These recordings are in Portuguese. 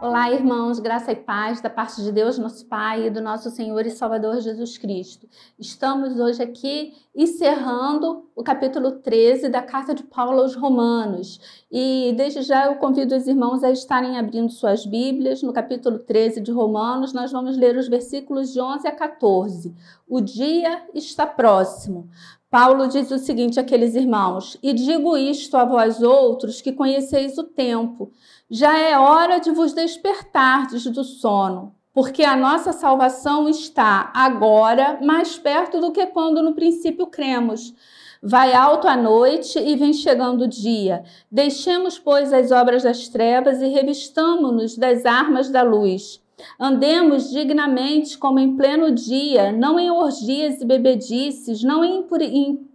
Olá, irmãos, graça e paz da parte de Deus, nosso Pai, e do nosso Senhor e Salvador Jesus Cristo. Estamos hoje aqui encerrando o capítulo 13 da carta de Paulo aos Romanos. E desde já eu convido os irmãos a estarem abrindo suas Bíblias. No capítulo 13 de Romanos, nós vamos ler os versículos de 11 a 14. O dia está próximo. Paulo diz o seguinte àqueles irmãos: e digo isto a vós outros que conheceis o tempo. Já é hora de vos despertardes do sono, porque a nossa salvação está agora mais perto do que quando no princípio cremos. Vai alto a noite e vem chegando o dia. Deixemos, pois, as obras das trevas e revistamo-nos das armas da luz. Andemos dignamente como em pleno dia, não em orgias e bebedices, não em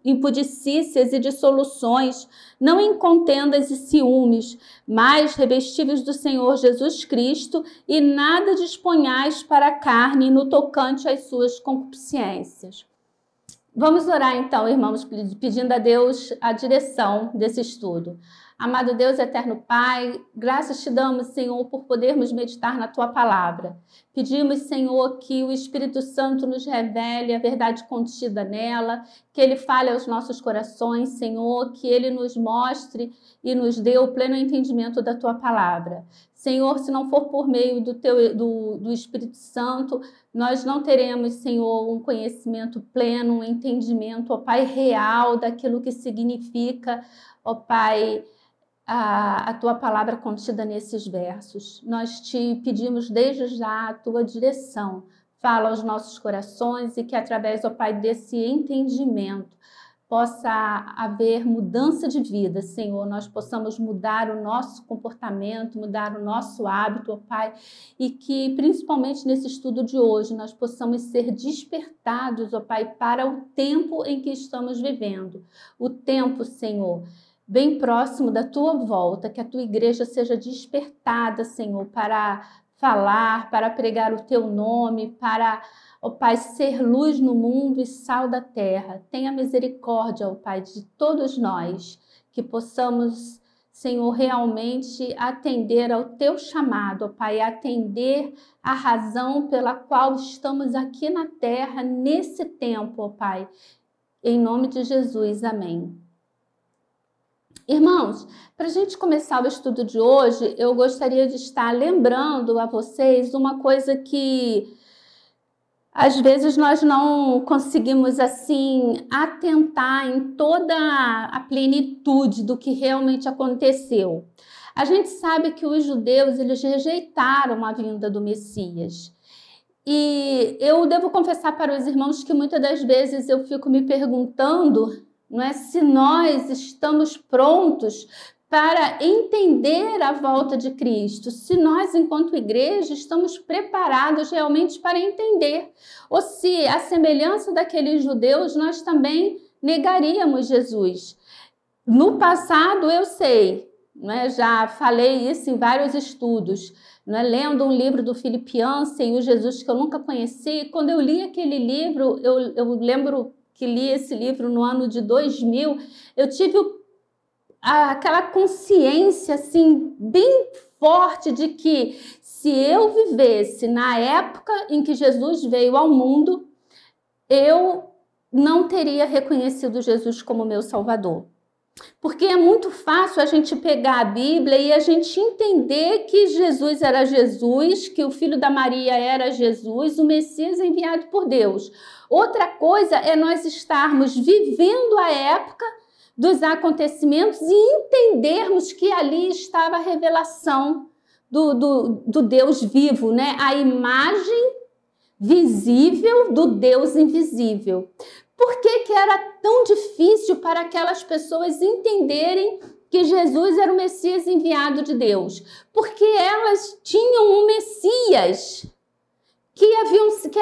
impudicícias e dissoluções, não em contendas e ciúmes, mas revestivos do Senhor Jesus Cristo e nada disponhais para a carne no tocante às suas concupiscências. Vamos orar então, irmãos, pedindo a Deus a direção desse estudo. Amado Deus, eterno Pai, graças te damos, Senhor, por podermos meditar na Tua palavra. Pedimos, Senhor, que o Espírito Santo nos revele a verdade contida nela, que Ele fale aos nossos corações, Senhor, que Ele nos mostre e nos dê o pleno entendimento da Tua palavra. Senhor, se não for por meio do Espírito Santo, nós não teremos, Senhor, um conhecimento pleno, um entendimento, ó Pai, real daquilo que significa, ó Pai, a Tua palavra contida nesses versos. Nós te pedimos desde já a Tua direção. Fala aos nossos corações e que através, ó Pai, desse entendimento possa haver mudança de vida, Senhor. Nós possamos mudar o nosso comportamento, mudar o nosso hábito, ó Pai, e que principalmente nesse estudo de hoje nós possamos ser despertados, ó Pai, para o tempo em que estamos vivendo. O tempo, Senhor, bem próximo da Tua volta, que a Tua igreja seja despertada, Senhor, para falar, para pregar o Teu nome, para, ó Pai, ser luz no mundo e sal da terra. Tenha misericórdia, ó Pai, de todos nós, que possamos, Senhor, realmente atender ao Teu chamado, ó Pai, atender a razão pela qual estamos aqui na terra, nesse tempo, ó Pai. Em nome de Jesus, amém. Irmãos, para a gente começar o estudo de hoje, eu gostaria de estar lembrando a vocês uma coisa que às vezes nós não conseguimos assim atentar em toda a plenitude do que realmente aconteceu. A gente sabe que os judeus, eles rejeitaram a vinda do Messias. E eu devo confessar para os irmãos que muitas das vezes eu fico me perguntando, não é, se nós estamos prontos para entender a volta de Cristo, se nós, enquanto igreja, estamos preparados realmente para entender, ou se, à semelhança daqueles judeus, nós também negaríamos Jesus. No passado, eu sei, não é, já falei isso em vários estudos, não é, lendo um livro do Philip Yancey, O Jesus que eu nunca conheci. Quando eu li aquele livro, eu lembro que li esse livro no ano de 2000, eu tive aquela consciência assim, bem forte de que se eu vivesse na época em que Jesus veio ao mundo, eu não teria reconhecido Jesus como meu Salvador. Porque é muito fácil a gente pegar a Bíblia e a gente entender que Jesus era Jesus, que o filho da Maria era Jesus, o Messias enviado por Deus. Outra coisa é nós estarmos vivendo a época dos acontecimentos e entendermos que ali estava a revelação do Deus vivo, né? A imagem visível do Deus invisível. Por que era tão difícil para aquelas pessoas entenderem que Jesus era o Messias enviado de Deus? Porque elas tinham um Messias que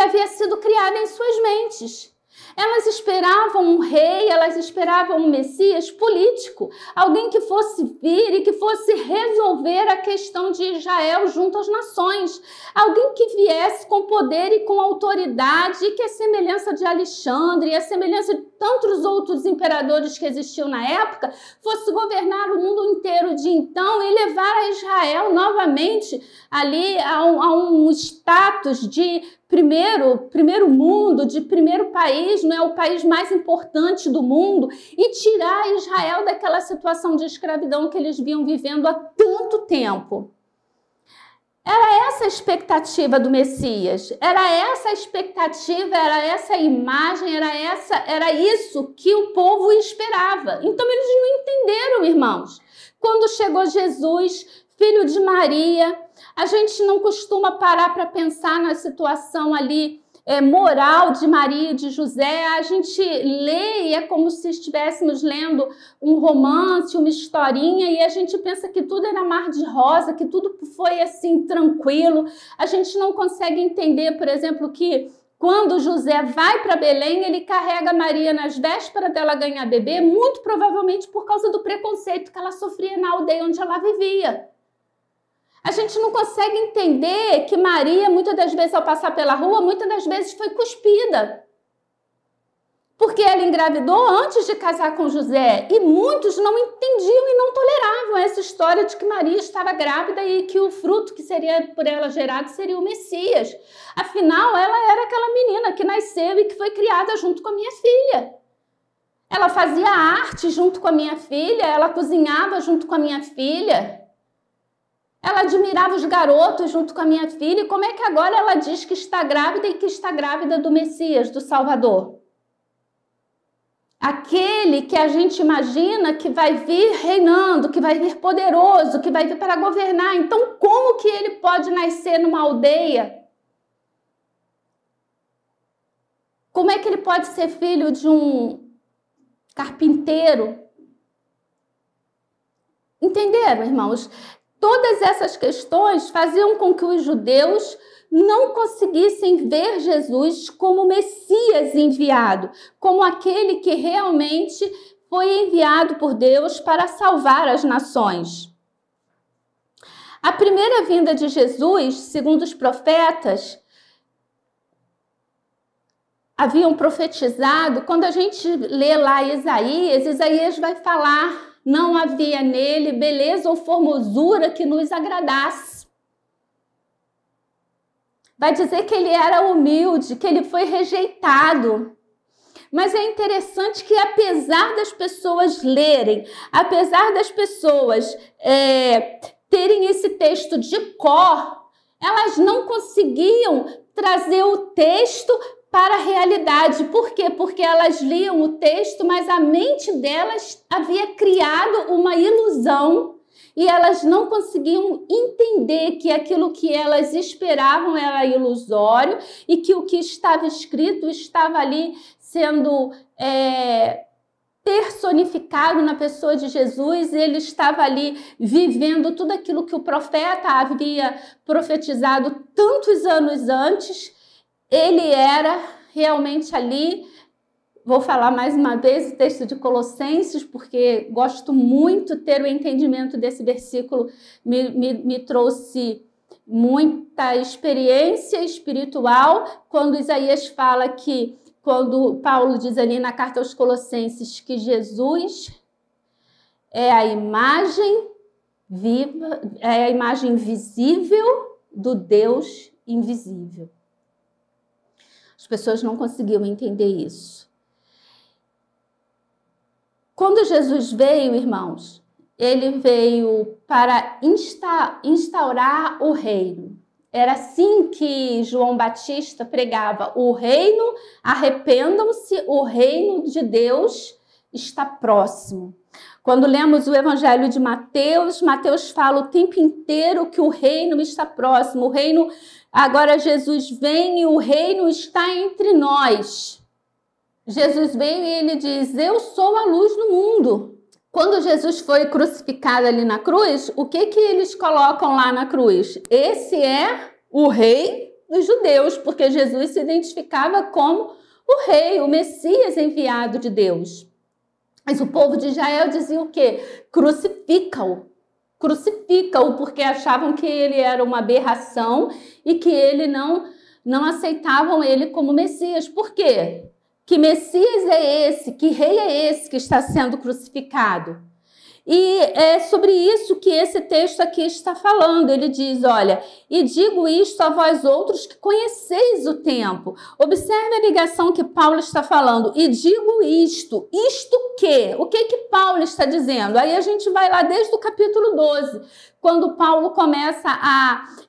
havia sido criado em suas mentes. Elas esperavam um rei, elas esperavam um Messias político, alguém que fosse vir e que fosse resolver a questão de Israel junto às nações, alguém que viesse com poder e com autoridade, e que a semelhança de Alexandre e a semelhança de tantos outros imperadores que existiam na época, fosse governar o mundo inteiro de então e levar a Israel novamente ali a um status de primeiro mundo, de primeiro país, não é o país mais importante do mundo, e tirar Israel daquela situação de escravidão que eles vinham vivendo há tanto tempo. Era essa a expectativa do Messias, era essa a expectativa, era essa a imagem, era isso que o povo esperava. Então eles não entenderam, irmãos. Quando chegou Jesus, filho de Maria, a gente não costuma parar para pensar na situação ali moral de Maria e de José. A gente lê e é como se estivéssemos lendo um romance, uma historinha, e a gente pensa que tudo era mar de rosa, que tudo foi assim tranquilo. A gente não consegue entender, por exemplo, que quando José vai para Belém, ele carrega Maria nas vésperas dela ganhar bebê, muito provavelmente por causa do preconceito que ela sofria na aldeia onde ela vivia. A gente não consegue entender que Maria, muitas das vezes, ao passar pela rua, muitas das vezes foi cuspida. Porque ela engravidou antes de casar com José. E muitos não entendiam e não toleravam essa história de que Maria estava grávida e que o fruto que seria por ela gerado seria o Messias. Afinal, ela era aquela menina que nasceu e que foi criada junto com a minha filha. Ela fazia arte junto com a minha filha, ela cozinhava junto com a minha filha. Ela admirava os garotos junto com a minha filha. E como é que agora ela diz que está grávida e que está grávida do Messias, do Salvador? Aquele que a gente imagina que vai vir reinando, que vai vir poderoso, que vai vir para governar. Então, como que ele pode nascer numa aldeia? Como é que ele pode ser filho de um carpinteiro? Entenderam, irmãos? Todas essas questões faziam com que os judeus não conseguissem ver Jesus como Messias enviado, como aquele que realmente foi enviado por Deus para salvar as nações. A primeira vinda de Jesus, segundo os profetas, haviam profetizado. Quando a gente lê lá Isaías vai falar: não havia nele beleza ou formosura que nos agradasse. Vai dizer que ele era humilde, que ele foi rejeitado. Mas é interessante que, apesar das pessoas lerem, apesar das pessoas terem esse texto de cor, elas não conseguiam trazer o texto para a realidade. Por quê? Porque elas liam o texto, mas a mente delas havia criado uma ilusão e elas não conseguiam entender que aquilo que elas esperavam era ilusório e que o que estava escrito estava ali sendo personificado na pessoa de Jesus. Ele estava ali vivendo tudo aquilo que o profeta havia profetizado tantos anos antes. Ele era realmente ali. Vou falar mais uma vez o texto de Colossenses, porque gosto muito de ter o entendimento desse versículo, me trouxe muita experiência espiritual, quando Isaías fala que, quando Paulo diz ali na carta aos Colossenses que Jesus é a imagem viva, é a imagem visível do Deus invisível. As pessoas não conseguiam entender isso. Quando Jesus veio, irmãos, ele veio para instaurar o reino. Era assim que João Batista pregava: o reino, arrependam-se, o reino de Deus está próximo. Quando lemos o Evangelho de Mateus, Mateus fala o tempo inteiro que o reino está próximo. O reino, agora Jesus vem e o reino está entre nós. Jesus veio e ele diz: eu sou a luz do mundo. Quando Jesus foi crucificado ali na cruz, o que eles colocam lá na cruz? Esse é o rei dos judeus, porque Jesus se identificava como o rei, o Messias enviado de Deus. Mas o povo de Israel dizia o quê? Crucifica-o. Crucifica-o, porque achavam que ele era uma aberração e que ele não aceitavam ele como Messias. Por quê? Que Messias é esse? Que rei é esse que está sendo crucificado? E é sobre isso que esse texto aqui está falando. Ele diz, olha, e digo isto a vós outros que conheceis o tempo. Observe a ligação que Paulo está falando. E digo isto. Isto quê? O que Paulo está dizendo? Aí a gente vai lá desde o capítulo 12, quando Paulo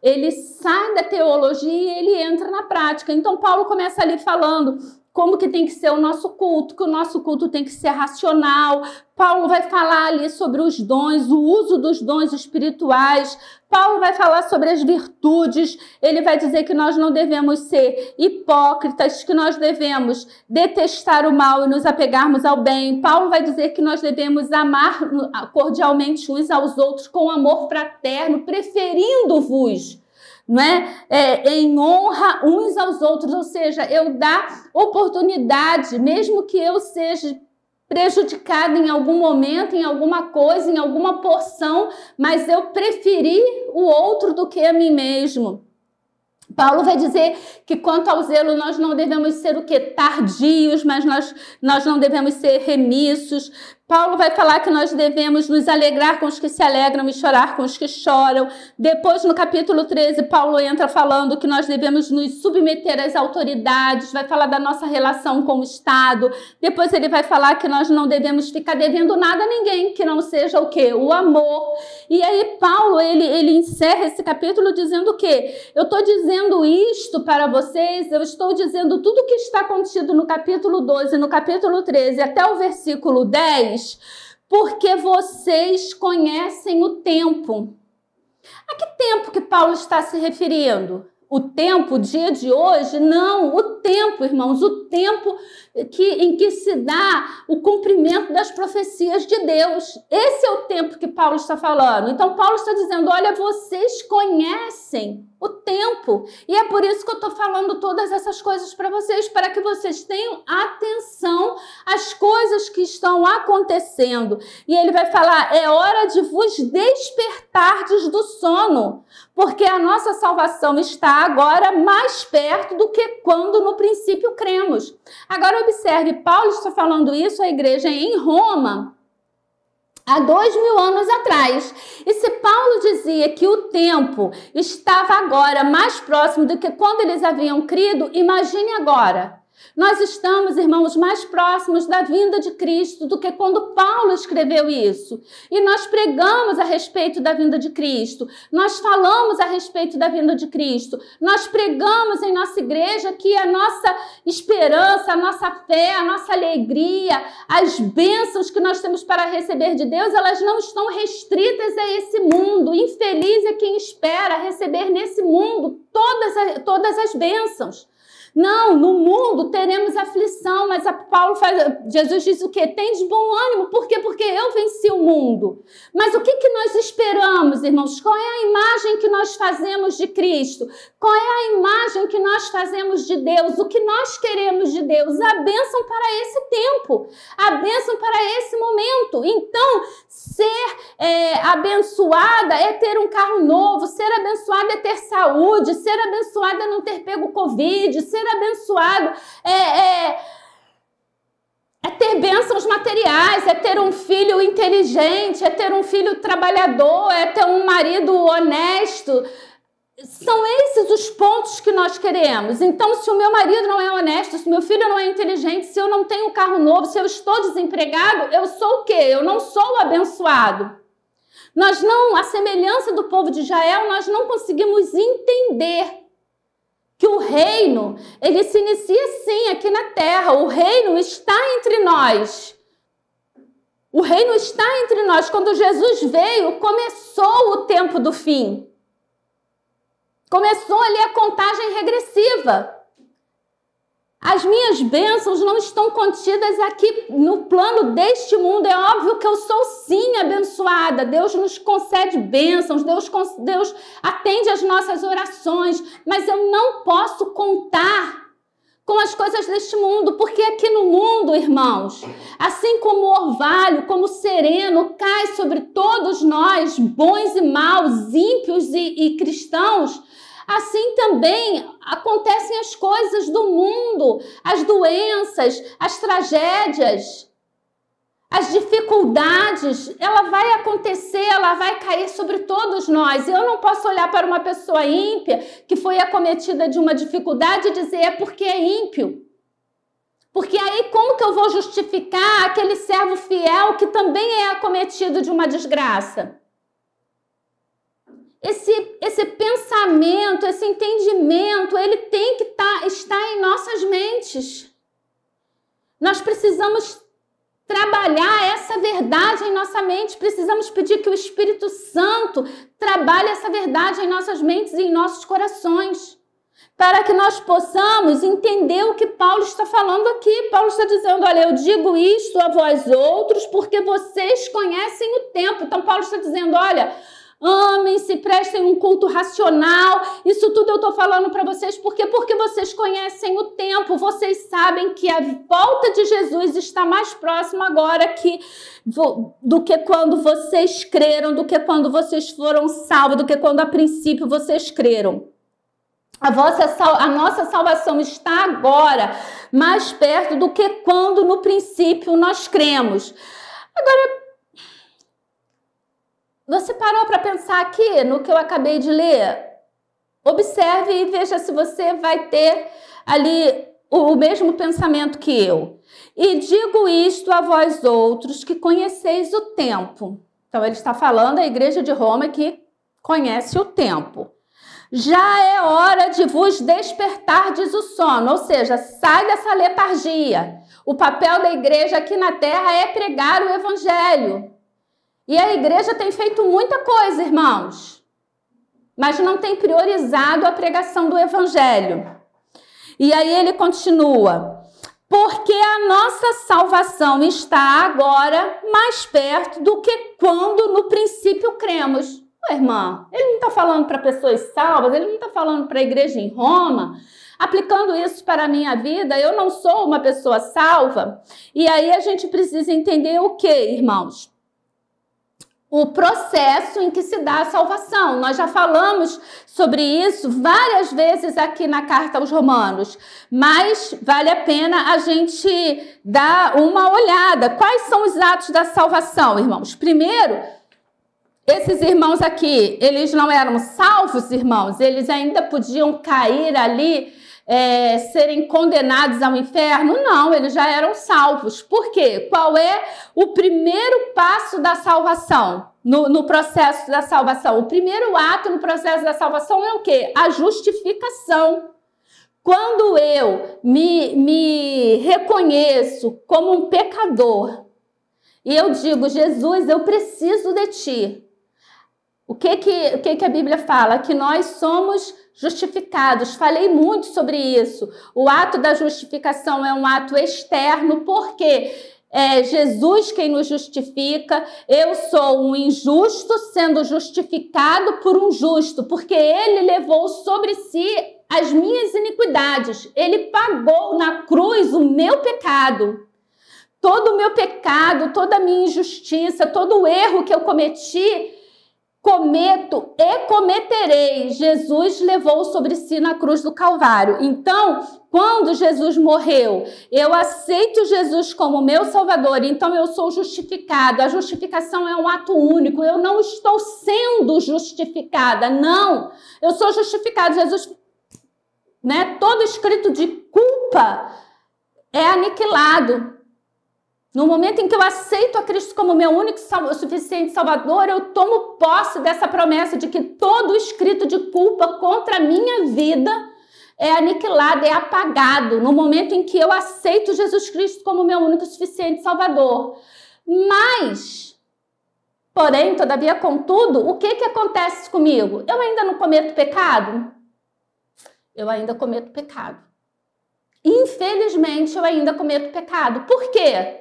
ele sai da teologia e ele entra na prática. Então Paulo começa ali falando como que tem que ser o nosso culto, que o nosso culto tem que ser racional. Paulo vai falar ali sobre os dons, o uso dos dons espirituais. Paulo vai falar sobre as virtudes. Ele vai dizer que nós não devemos ser hipócritas, que nós devemos detestar o mal e nos apegarmos ao bem. Paulo vai dizer que nós devemos amar cordialmente uns aos outros com amor fraterno, preferindo-vos, não é? Em honra uns aos outros, ou seja, eu dar oportunidade, mesmo que eu seja prejudicada em algum momento, em alguma coisa, em alguma porção, mas eu preferi o outro do que a mim mesmo. Paulo vai dizer que quanto ao zelo nós não devemos ser o quê? Tardios, mas nós não devemos ser remissos. Paulo vai falar que nós devemos nos alegrar com os que se alegram e chorar com os que choram. Depois, no capítulo 13, Paulo entra falando que nós devemos nos submeter às autoridades, vai falar da nossa relação com o Estado. Depois ele vai falar que nós não devemos ficar devendo nada a ninguém, que não seja o quê? O amor. E aí Paulo, ele encerra esse capítulo dizendo o quê? Eu estou dizendo isto para vocês, eu estou dizendo tudo o que está contido no capítulo 12, no capítulo 13, até o versículo 10, porque vocês conhecem o tempo. A que tempo que Paulo está se referindo? O tempo, o dia de hoje? Não, o tempo, irmãos, o tempo em que se dá o cumprimento das profecias de Deus. Esse é o tempo que Paulo está falando. Então, Paulo está dizendo, olha, vocês conhecem o tempo. E é por isso que eu estou falando todas essas coisas para vocês, para que vocês tenham atenção às coisas que estão acontecendo. E ele vai falar, é hora de vos despertardes do sono, porque a nossa salvação está agora mais perto do que quando no princípio cremos. Agora observe, Paulo está falando isso à igreja em Roma há 2000 anos atrás. E se Paulo dizia que o tempo estava agora mais próximo do que quando eles haviam crido, imagine agora. Nós estamos, irmãos, mais próximos da vinda de Cristo do que quando Paulo escreveu isso. E nós pregamos a respeito da vinda de Cristo. Nós falamos a respeito da vinda de Cristo. Nós pregamos em nossa igreja que a nossa esperança, a nossa fé, a nossa alegria, as bênçãos que nós temos para receber de Deus, elas não estão restritas a esse mundo. Infeliz é quem espera receber nesse mundo todas as bênçãos. Não, no mundo teremos aflição, mas Jesus diz o quê? Tem de bom ânimo. Por quê? Porque eu venci o mundo. Mas o que nós esperamos, irmãos? Qual é a imagem que nós fazemos de Cristo? Qual é a imagem que nós fazemos de Deus? O que nós queremos de Deus? A bênção para esse tempo, a bênção para esse momento. Então, ser abençoada é ter um carro novo, ser abençoada é ter saúde, ser abençoada é não ter pego Covid, ser abençoado é ter bênçãos materiais, é ter um filho inteligente, é ter um filho trabalhador, é ter um marido honesto. São esses os pontos que nós queremos. Então, se o meu marido não é honesto, se o meu filho não é inteligente, se eu não tenho um carro novo, se eu estou desempregado, eu sou o quê? Eu não sou o abençoado. Nós não, a semelhança do povo de Israel, nós não conseguimos entender que o reino, ele se inicia sim aqui na terra. O reino está entre nós. O reino está entre nós. Quando Jesus veio, começou o tempo do fim. Começou ali a contagem regressiva. As minhas bênçãos não estão contidas aqui no plano deste mundo. É óbvio que eu sou sim abençoada. Deus nos concede bênçãos, Deus atende às nossas orações, mas eu não posso contar com as coisas deste mundo, porque aqui no mundo, irmãos, assim como o orvalho, como o sereno cai sobre todos nós, bons e maus, ímpios e cristãos, assim também acontecem as coisas do mundo, as doenças, as tragédias, as dificuldades, ela vai acontecer, ela vai cair sobre todos nós. Eu não posso olhar para uma pessoa ímpia que foi acometida de uma dificuldade e dizer é porque é ímpio. Porque aí como que eu vou justificar aquele servo fiel que também é acometido de uma desgraça? Esse pensamento, esse entendimento, ele tem que estar em nossas mentes. Nós precisamos trabalhar essa verdade em nossa mente, precisamos pedir que o Espírito Santo trabalhe essa verdade em nossas mentes e em nossos corações, para que nós possamos entender o que Paulo está falando aqui. Paulo está dizendo, olha, eu digo isto a vós outros porque vocês conhecem o tempo. Então Paulo está dizendo, olha, amem-se, prestem um culto racional. Isso tudo eu estou falando para vocês porque vocês conhecem o tempo. Vocês sabem que a volta de Jesus está mais próxima agora do que quando vocês creram, do que quando vocês foram salvos, do que quando a princípio vocês creram. A nossa salvação está agora mais perto do que quando no princípio nós cremos. Agora, você parou para pensar aqui no que eu acabei de ler? Observe e veja se você vai ter ali o mesmo pensamento que eu. E digo isto a vós outros que conheceis o tempo. Então ele está falando à igreja de Roma que conhece o tempo. Já é hora de vos despertardes o sono, ou seja, sai dessa letargia. O papel da igreja aqui na terra é pregar o evangelho. E a igreja tem feito muita coisa, irmãos, mas não tem priorizado a pregação do evangelho. E aí ele continua, porque a nossa salvação está agora mais perto do que quando no princípio cremos. Ué, irmã, ele não está falando para pessoas salvas, ele não está falando para a igreja em Roma. Aplicando isso para a minha vida, eu não sou uma pessoa salva. E aí a gente precisa entender o que, irmãos? O processo em que se dá a salvação. Nós já falamos sobre isso várias vezes aqui na carta aos Romanos, mas vale a pena a gente dar uma olhada. Quais são os atos da salvação, irmãos? Primeiro, esses irmãos aqui, eles não eram salvos, irmãos? Eles ainda podiam cair ali, serem condenados ao inferno? Não, eles já eram salvos. Por quê? Qual é o primeiro passo da salvação? No processo da salvação. O primeiro ato no processo da salvação é o quê? A justificação. Quando eu me reconheço como um pecador e eu digo, Jesus, eu preciso de ti. O que a Bíblia fala? Que nós somos justificados. Falei muito sobre isso. O ato da justificação é um ato externo, porque é Jesus quem nos justifica. Eu sou um injusto sendo justificado por um justo, porque ele levou sobre si as minhas iniquidades. Ele pagou na cruz o meu pecado. Todo o meu pecado, toda a minha injustiça, todo o erro que eu cometi, cometo e cometerei. Jesus levou sobre si na cruz do Calvário. Então, quando Jesus morreu, eu aceito Jesus como meu Salvador, então eu sou justificado. A justificação é um ato único. Eu não estou sendo justificada, não. Eu sou justificado. Jesus, todo escrito de culpa é aniquilado. No momento em que eu aceito a Cristo como meu único e suficiente Salvador, eu tomo posse dessa promessa de que todo escrito de culpa contra a minha vida é aniquilado, é apagado. No momento em que eu aceito Jesus Cristo como meu único e suficiente Salvador. Mas, porém, todavia, contudo, o que acontece comigo? Eu ainda não cometo pecado? Eu ainda cometo pecado. Infelizmente, eu ainda cometo pecado. Por quê?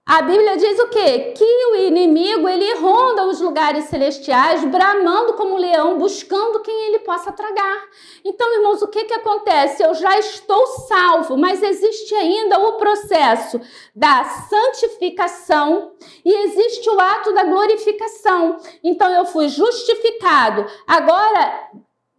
A Bíblia diz o quê? Que o inimigo, ele ronda os lugares celestiais, bramando como um leão, buscando quem ele possa tragar. Então, irmãos, o que acontece? Eu já estou salvo, mas existe ainda o processo da santificação e existe o ato da glorificação. Então, eu fui justificado. Agora,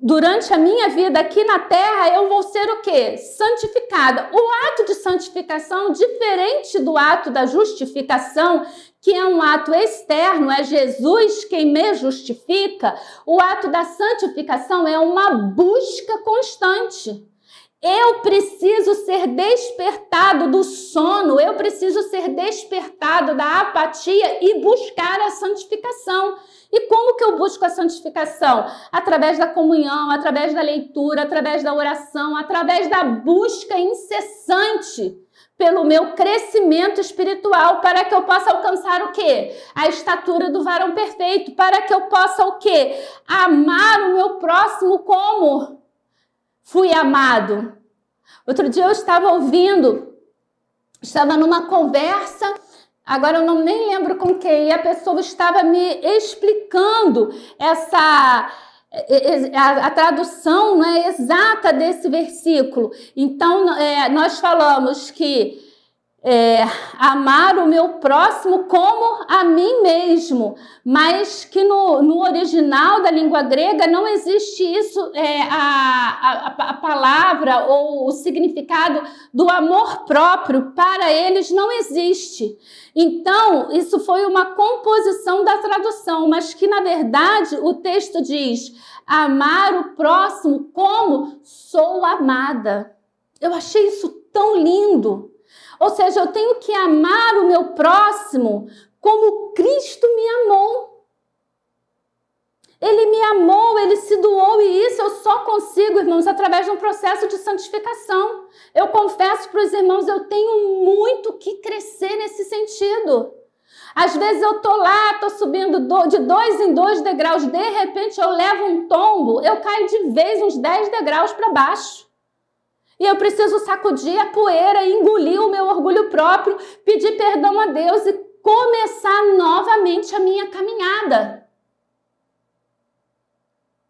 durante a minha vida aqui na terra, eu vou ser o quê? Santificada. O ato de santificação, diferente do ato da justificação, que é um ato externo, é Jesus quem me justifica, o ato da santificação é uma busca constante. Eu preciso ser despertado do sono, eu preciso ser despertado da apatia e buscar a santificação. E como que eu busco a santificação? Através da comunhão, através da leitura, através da oração, através da busca incessante pelo meu crescimento espiritual, para que eu possa alcançar o quê? A estatura do varão perfeito, para que eu possa o quê? Amar o meu próximo como fui amado. Outro dia eu estava numa conversa, agora eu nem lembro com quem, e a pessoa estava me explicando a tradução, né, exata desse versículo. Então, nós falamos que amar o meu próximo como a mim mesmo, mas que no original da língua grega não existe isso, a palavra ou o significado do amor próprio, para eles não existe. Então, isso foi uma composição da tradução, mas que na verdade o texto diz: amar o próximo como sou amada. Eu achei isso tão lindo. Ou seja, eu tenho que amar o meu próximo como Cristo me amou. Ele me amou, ele se doou, e isso eu só consigo, irmãos, através de um processo de santificação. Eu confesso para os irmãos, eu tenho muito que crescer nesse sentido. Às vezes eu tô lá, tô subindo de 2 em 2 degraus, de repente eu levo um tombo, eu caio de vez uns 10 degraus para baixo. E eu preciso sacudir a poeira, engolir o meu orgulho próprio, pedir perdão a Deus e começar novamente a minha caminhada.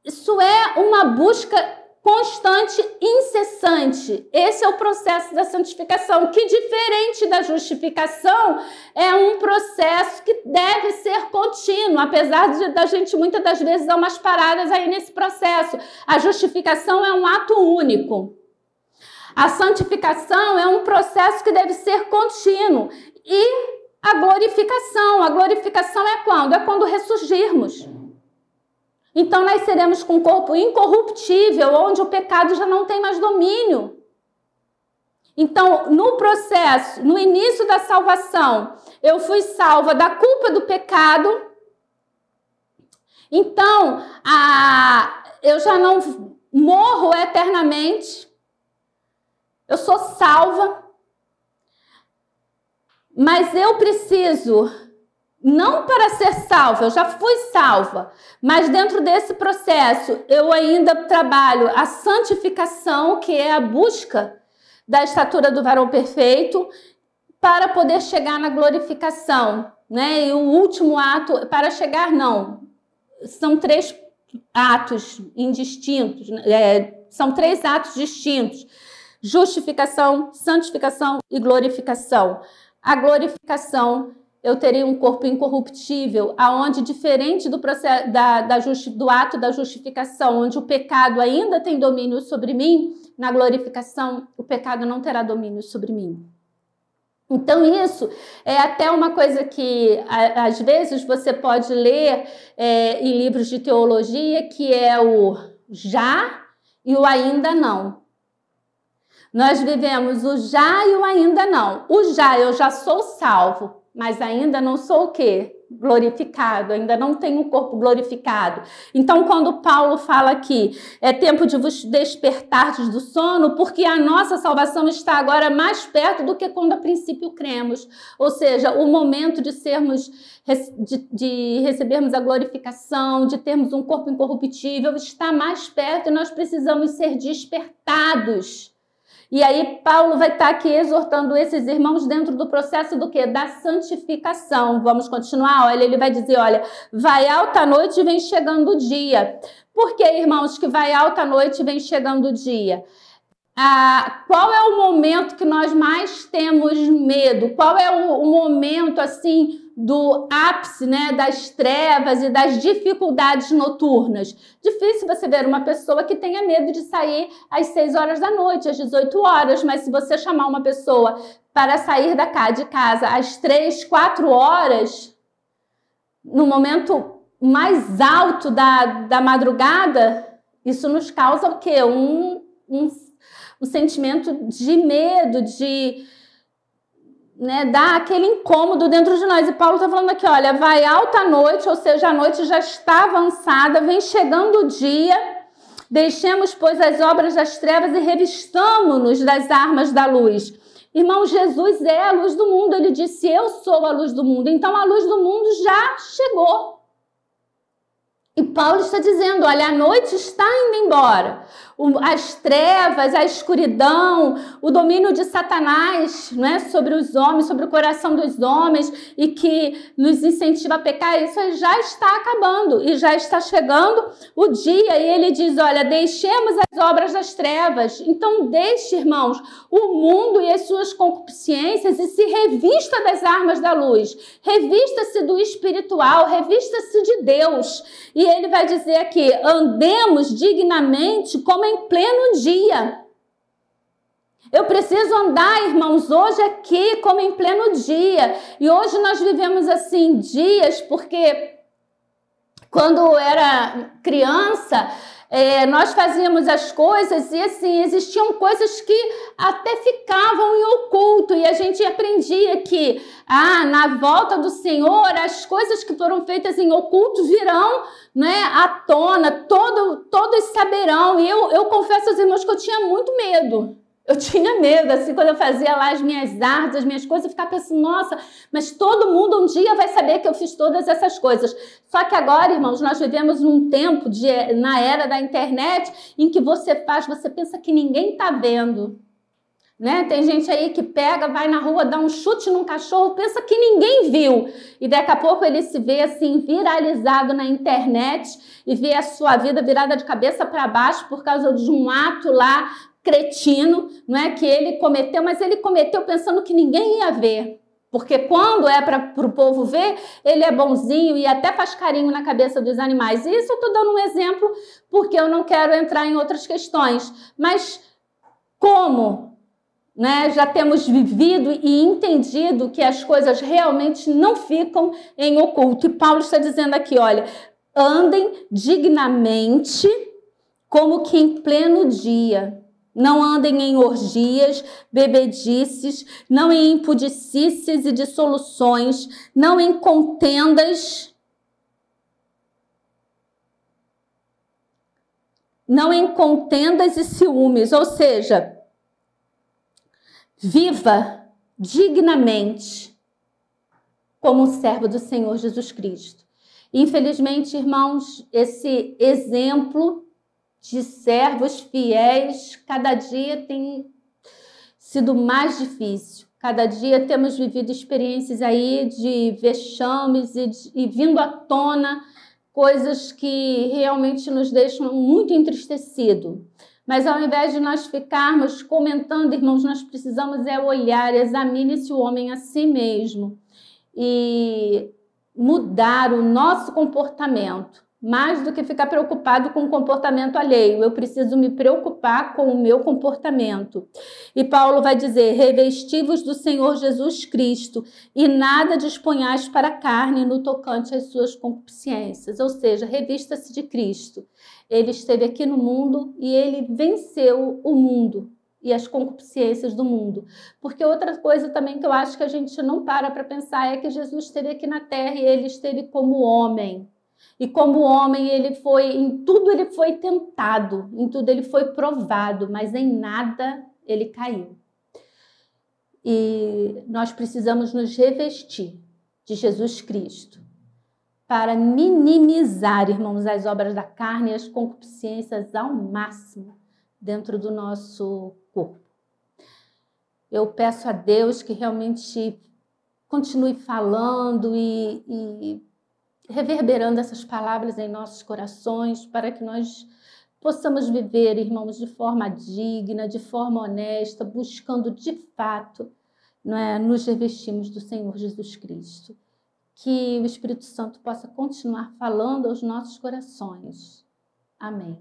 Isso é uma busca constante, incessante. Esse é o processo da santificação, que, diferente da justificação, é um processo que deve ser contínuo, apesar da gente muitas das vezes dar umas paradas aí nesse processo. A justificação é um ato único. A santificação é um processo que deve ser contínuo. E a glorificação é quando? É quando ressurgirmos. Então nós seremos com um corpo incorruptível, onde o pecado já não tem mais domínio. Então, no processo, no início da salvação, eu fui salva da culpa do pecado. Então, eu já não morro eternamente. Eu sou salva, mas eu preciso, não para ser salva, eu já fui salva, mas dentro desse processo eu ainda trabalho a santificação, que é a busca da estatura do varão perfeito, para poder chegar na glorificação, né? E o último ato, para chegar não, são 3 atos indistintos, são 3 atos distintos. Justificação, santificação e glorificação. A glorificação, eu terei um corpo incorruptível, aonde, diferente do processo do ato da justificação, onde o pecado ainda tem domínio sobre mim, na glorificação o pecado não terá domínio sobre mim. Então isso é até uma coisa que às vezes você pode ler em livros de teologia, que é o já e o ainda não. Nós vivemos o já e o ainda não. O já, eu já sou salvo, mas ainda não sou o quê? Glorificado, ainda não tenho um corpo glorificado. Então, quando Paulo fala aqui, é tempo de vos despertardes do sono, porque a nossa salvação está agora mais perto do que quando a princípio cremos. Ou seja, o momento de recebermos a glorificação, de termos um corpo incorruptível, está mais perto, e nós precisamos ser despertados. E aí Paulo vai estar aqui exortando esses irmãos dentro do processo do quê? Da santificação. Vamos continuar? Olha, ele vai dizer, olha, vai alta noite e vem chegando o dia. Por que, irmãos, que vai alta noite e vem chegando o dia? Qual é o momento que nós mais temos medo? Qual é o momento, assim, do ápice, né, das trevas e das dificuldades noturnas? Difícil você ver uma pessoa que tenha medo de sair às 6 horas da noite, às 18 horas, mas se você chamar uma pessoa para sair de casa às 3, 4 horas, no momento mais alto da madrugada, isso nos causa o quê? Um sentimento de medo, de dar aquele incômodo dentro de nós. E Paulo está falando aqui, olha, vai alta noite, ou seja, a noite já está avançada, vem chegando o dia, deixemos, pois, as obras das trevas e revistamo-nos das armas da luz. Irmão, Jesus é a luz do mundo, ele disse, eu sou a luz do mundo, então a luz do mundo já chegou. E Paulo está dizendo, olha, a noite está indo embora. As trevas, a escuridão, o domínio de Satanás, né, sobre os homens, sobre o coração dos homens e que nos incentiva a pecar, isso já está acabando e já está chegando o dia. E ele diz, olha, deixemos as obras das trevas. Então deixe, irmãos, o mundo e as suas concupiscências e se revista das armas da luz. Revista-se do espiritual, revista-se de Deus. E ele vai dizer aqui, andemos dignamente como em pleno dia. Eu preciso andar, irmãos, hoje aqui como em pleno dia. E hoje nós vivemos assim dias, porque quando eu era criança, nós fazíamos as coisas e assim, existiam coisas que até ficavam em oculto e a gente aprendia que na volta do Senhor as coisas que foram feitas em oculto virão, né, à tona, todos saberão. E eu confesso aos irmãos que eu tinha muito medo. Eu tinha medo, assim, quando eu fazia lá as minhas artes, as minhas coisas, eu ficava pensando, nossa, mas todo mundo um dia vai saber que eu fiz todas essas coisas. Só que agora, irmãos, nós vivemos num tempo, na era da internet, em que você pensa que ninguém está vendo. Né? Tem gente aí que pega, vai na rua, dá um chute num cachorro, pensa que ninguém viu. E daqui a pouco ele se vê assim, viralizado na internet e vê a sua vida virada de cabeça para baixo por causa de um ato lá, cretino, não é que ele cometeu, mas ele cometeu pensando que ninguém ia ver. Porque quando é para o povo ver, ele é bonzinho e até faz carinho na cabeça dos animais. E isso eu estou dando um exemplo porque eu não quero entrar em outras questões. Mas como, né, já temos vivido e entendido que as coisas realmente não ficam em oculto. E Paulo está dizendo aqui, olha, andem dignamente como que em pleno dia. Não andem em orgias, bebedices, não em impudicícias e dissoluções, não em contendas, e ciúmes. Ou seja, viva dignamente como um servo do Senhor Jesus Cristo. Infelizmente, irmãos, esse exemplo de servos fiéis, cada dia tem sido mais difícil. Cada dia temos vivido experiências aí de vexames e vindo à tona coisas que realmente nos deixam muito entristecidos. Mas ao invés de nós ficarmos comentando, irmãos, nós precisamos olhar, examine-se o homem a si mesmo e mudar o nosso comportamento. Mais do que ficar preocupado com o comportamento alheio, eu preciso me preocupar com o meu comportamento. E Paulo vai dizer, revesti-vos do Senhor Jesus Cristo e nada disponhais para a carne no tocante às suas concupiscências. Ou seja, revista-se de Cristo. Ele esteve aqui no mundo e ele venceu o mundo e as concupiscências do mundo. Porque outra coisa também que eu acho que a gente não para pensar é que Jesus esteve aqui na terra e ele esteve como homem. E como homem, em tudo ele foi tentado, em tudo ele foi provado, mas em nada ele caiu. E nós precisamos nos revestir de Jesus Cristo para minimizar, irmãos, as obras da carne e as concupiscências ao máximo dentro do nosso corpo. Eu peço a Deus que realmente continue falando e reverberando essas palavras em nossos corações, para que nós possamos viver, irmãos, de forma digna, de forma honesta, buscando de fato, não é, nos revestirmos do Senhor Jesus Cristo. Que o Espírito Santo possa continuar falando aos nossos corações. Amém.